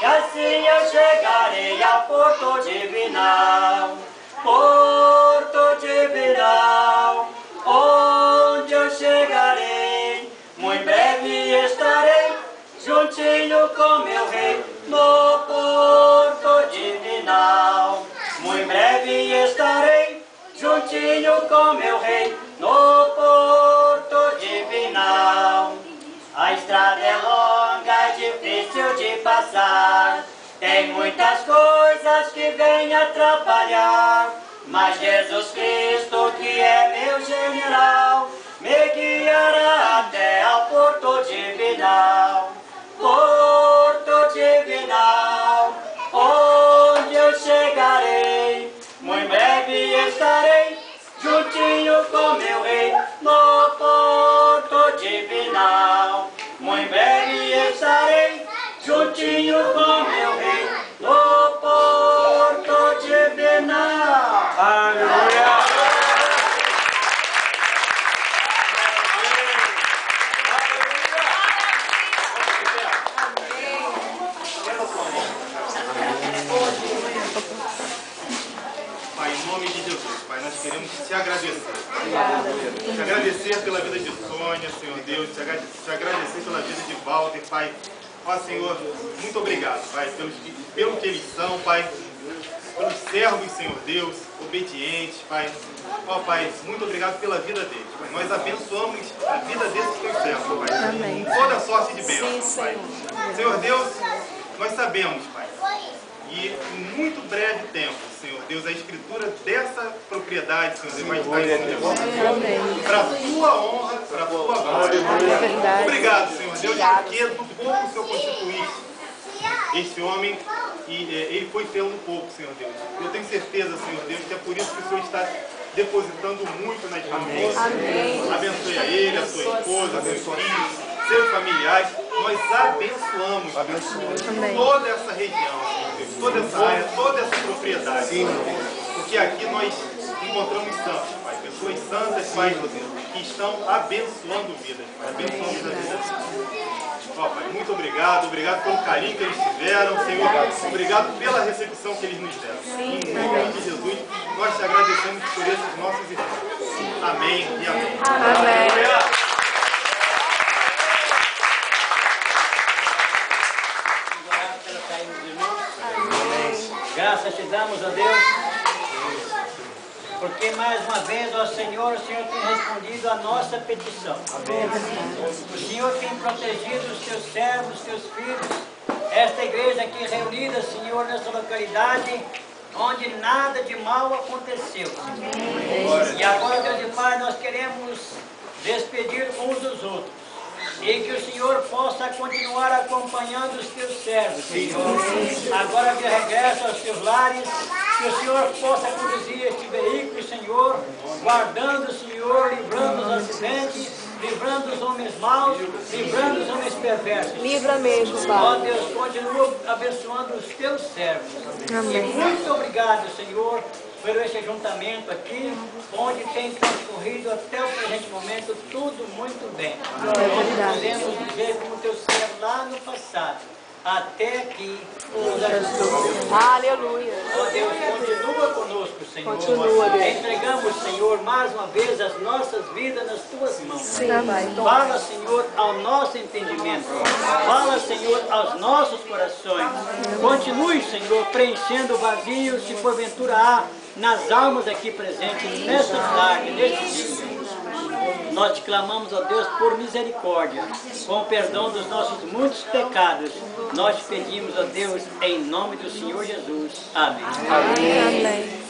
e assim eu chegarei ao Porto Divinal. Porto Divinal, onde eu chegarei, muito breve estarei, juntinho com meu rei, no Porto Divinal. Muito breve estarei, juntinho com meu rei, no Porto Divinal. A estrada é longa e difícil de passar, tem muitas coisas que vêm atrapalhar, mas Jesus Cristo, que é meu general, me guiará até ao Porto Divinal. Porto Divinal, onde eu chegarei, muito breve estarei, juntinho com meu rei, no Porto Divinal. Muito breve estarei, juntinho com meu rei, no Porto Divinal. Aleluia! Pai, em nome de Jesus, Pai, nós queremos te agradecer. Te agradecer pela vida de Sônia, Senhor Deus, te agradecer pela vida de Walter, Pai. Ó Senhor, muito obrigado, Pai, pelo que eles são, Pai, pelos servos, Senhor Deus, obedientes, Pai. Ó Pai, muito obrigado pela vida deles, Pai. Nós abençoamos a vida desses teus servos, Pai. Amém. Toda sorte de bênçãos, Pai. Senhor Deus, nós sabemos, Pai, e em muito breve tempo, Senhor Deus, a escritura dessa propriedade, Senhor Deus, vai estar em nome para a tua honra, para a tua glória. Obrigado, Senhor Deus, porque do pouco o Senhor constituíste este homem e ele foi fiel no pouco, Senhor Deus. Eu tenho certeza, Senhor Deus, que é por isso que o Senhor está depositando muito nas mãos. Abençoe a ele, a sua esposa, seus filhos, seus familiares. Nós abençoamos toda essa região, Senhor Deus, toda essa área, toda essa propriedade. Porque aqui nós encontramos santos, Pai, pessoas santas, Pai, que estão abençoando vidas, Pai, abençoando a vida. Ó, Pai, muito obrigado, obrigado pelo carinho que eles tiveram, Senhor, obrigado pela recepção que eles nos deram. Em nome de Jesus, nós te agradecemos por esses nossos irmãos. Amém e amém. Amém. Graças te damos a Deus, porque mais uma vez, ó Senhor, o Senhor tem respondido a nossa petição. O Senhor tem protegido os teus servos, os teus filhos, esta igreja aqui reunida, Senhor, nessa localidade, onde nada de mal aconteceu. E agora, Deus e Pai, nós queremos despedir uns dos outros. E que o Senhor possa continuar acompanhando os teus servos, Senhor. Agora de regresso aos teus lares, que o Senhor possa conduzir este veículo, Senhor, guardando, Senhor, livrando os acidentes, livrando os homens maus, livrando os homens perversos. Livra mesmo, Ó Pai. Deus, continua abençoando os teus servos. Amém. E muito obrigado, Senhor, pelo esse ajuntamento aqui, onde tem transcorrido até o presente momento tudo muito bem. Nós podemos dizer como teu servo lá no passado, até aqui nos ajudou. Aleluia. Ó Deus, continua conosco, Senhor. Continua, Deus. Entregamos, Senhor, mais uma vez as nossas vidas nas tuas mãos. Sim, Pai. Fala, Senhor, ao nosso entendimento. Fala, Senhor, aos nossos corações. Continue, Senhor, preenchendo o vazio, se porventura há nas almas aqui presentes, nesta tarde, neste dia. Nós te clamamos, ó Deus, por misericórdia, com o perdão dos nossos muitos pecados. Nós te pedimos, ó Deus, em nome do Senhor Jesus. Amém. Amém.